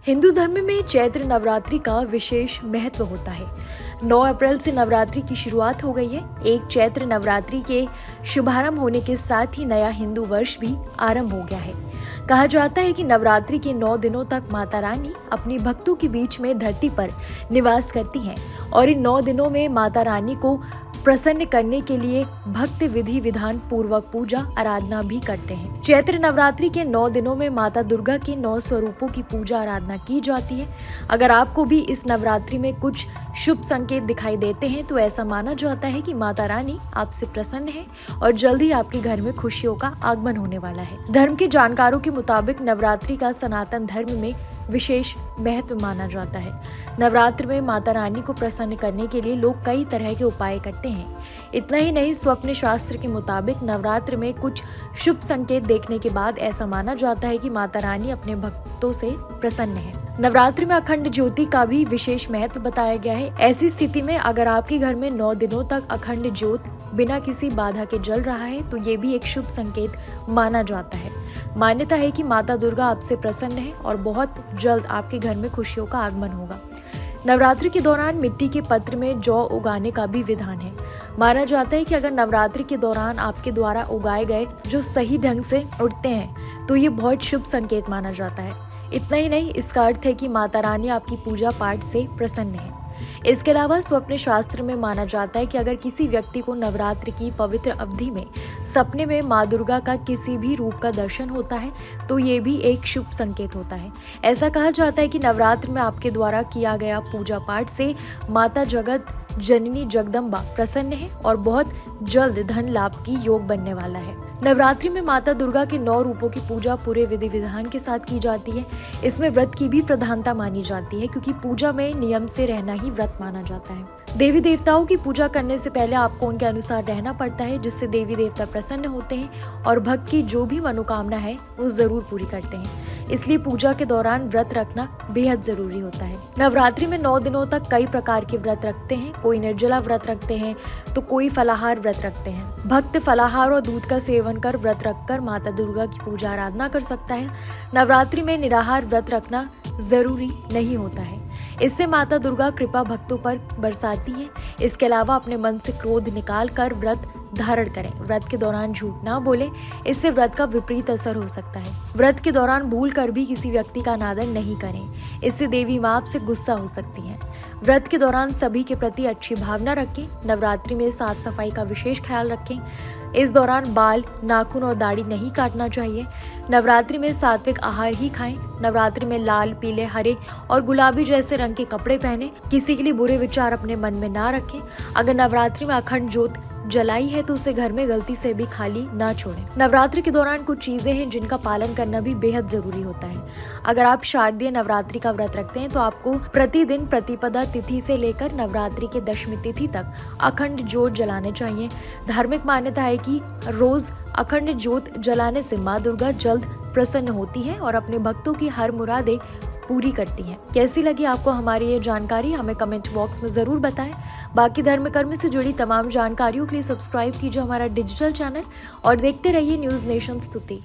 हिंदू धर्म में चैत्र नवरात्रि का विशेष महत्व होता है। 9 अप्रैल से नवरात्रि की शुरुआत हो गई है। एक चैत्र नवरात्रि के शुभारंभ होने के साथ ही नया हिंदू वर्ष भी आरंभ हो गया है। कहा जाता है कि नवरात्रि के 9 दिनों तक माता रानी अपनी भक्तों के बीच में धरती पर निवास करती हैं और इन 9 दिनों में माता रानी को प्रसन्न करने के लिए भक्त विधि विधान पूर्वक पूजा आराधना भी करते हैं। चैत्र नवरात्रि के 9 दिनों में माता दुर्गा के 9 स्वरूपों की पूजा आराधना की जाती है। अगर आपको भी इस नवरात्रि में कुछ शुभ संकेत दिखाई देते हैं तो ऐसा माना जाता है कि माता रानी आपसे प्रसन्न है और जल्द ही आपके घर में खुशियों का आगमन होने वाला है। धर्म के जानकारों के मुताबिक नवरात्रि का सनातन धर्म में विशेष महत्व माना जाता है। नवरात्र में माता रानी को प्रसन्न करने के लिए लोग कई तरह के उपाय करते हैं। इतना ही नहीं, स्वप्न शास्त्र के मुताबिक नवरात्र में कुछ शुभ संकेत देखने के बाद ऐसा माना जाता है कि माता रानी अपने भक्तों से प्रसन्न है। नवरात्र में अखंड ज्योति का भी विशेष महत्व बताया गया है। ऐसी स्थिति में अगर आपके घर में 9 दिनों तक अखंड ज्योत बिना किसी बाधा के जल रहा है तो ये भी एक शुभ संकेत माना जाता है। मान्यता है कि माता दुर्गा आपसे प्रसन्न है और बहुत जल्द आपके घर में खुशियों का आगमन होगा। नवरात्रि के दौरान मिट्टी के पत्र में जौ उगाने का भी विधान है। माना जाता है कि अगर नवरात्रि के दौरान आपके द्वारा उगाए गए जो सही ढंग से उगते हैं तो ये बहुत शुभ संकेत माना जाता है। इतना ही नहीं, इसका अर्थ है कि माता रानी आपकी पूजा पाठ से प्रसन्न है। इसके अलावा स्वप्न शास्त्र में माना जाता है कि अगर किसी व्यक्ति को नवरात्र की पवित्र अवधि में सपने में माँ दुर्गा का किसी भी रूप का दर्शन होता है तो ये भी एक शुभ संकेत होता है। ऐसा कहा जाता है कि नवरात्र में आपके द्वारा किया गया पूजा पाठ से माता जगत जननी जगदम्बा प्रसन्न है और बहुत जल्द धन लाभ की योग बनने वाला है। नवरात्रि में माता दुर्गा के 9 रूपों की पूजा पूरे विधि विधान के साथ की जाती है। इसमें व्रत की भी प्रधानता मानी जाती है क्योंकि पूजा में नियम से रहना ही व्रत माना जाता है। देवी देवताओं की पूजा करने से पहले आपको उनके अनुसार रहना पड़ता है, जिससे देवी देवता प्रसन्न होते हैं और भक्त की जो भी मनोकामना है वो जरूर पूरी करते हैं। इसलिए पूजा के दौरान व्रत रखना बेहद जरूरी होता है। नवरात्रि में 9 दिनों तक कई प्रकार के व्रत रखते हैं। कोई निर्जला व्रत रखते हैं तो कोई फलाहार व्रत रखते हैं। भक्त फलाहार और दूध का सेवन कर व्रत रखकर माता दुर्गा की पूजा आराधना कर सकता है। नवरात्रि में निराहार व्रत रखना जरूरी नहीं होता है। इससे माता दुर्गा कृपा भक्तों पर बरसाती है। इसके अलावा अपने मन से क्रोध निकाल कर व्रत धारण करें। व्रत के दौरान झूठ ना बोले, इससे व्रत का विपरीत असर हो सकता है। व्रत के दौरान भूल कर भी किसी व्यक्ति का अनादर नहीं करें, इससे देवी माँ आपसे गुस्सा हो सकती हैं। व्रत के दौरान सभी के प्रति अच्छी भावना रखें। नवरात्रि में साफ सफाई का विशेष ख्याल रखें। इस दौरान बाल, नाखून और दाढ़ी नहीं काटना चाहिए। नवरात्रि में सात्विक आहार ही खाएं। नवरात्रि में लाल, पीले, हरे और गुलाबी जैसे रंग के कपड़े पहने। किसी के लिए बुरे विचार अपने मन में ना रखें। अगर नवरात्रि में अखंड ज्योत जलाई है तो उसे घर में गलती से भी खाली ना छोड़ें। नवरात्रि के दौरान कुछ चीजें हैं जिनका पालन करना भी बेहद जरूरी होता है। अगर आप शारदीय नवरात्रि का व्रत रखते हैं तो आपको प्रतिदिन प्रतिपदा तिथि से लेकर नवरात्रि के दशमी तिथि तक अखंड ज्योत जलाने चाहिए। धार्मिक मान्यता है कि रोज अखंड ज्योत जलाने से माँ दुर्गा जल्द प्रसन्न होती है और अपने भक्तों की हर मुरादें पूरी करती हैं। कैसी लगी आपको हमारी ये जानकारी, हमें कमेंट बॉक्स में जरूर बताएं। बाकी धर्म कर्म से जुड़ी तमाम जानकारियों के लिए सब्सक्राइब कीजिए हमारा डिजिटल चैनल और देखते रहिए न्यूज़ नेशन स्तुति।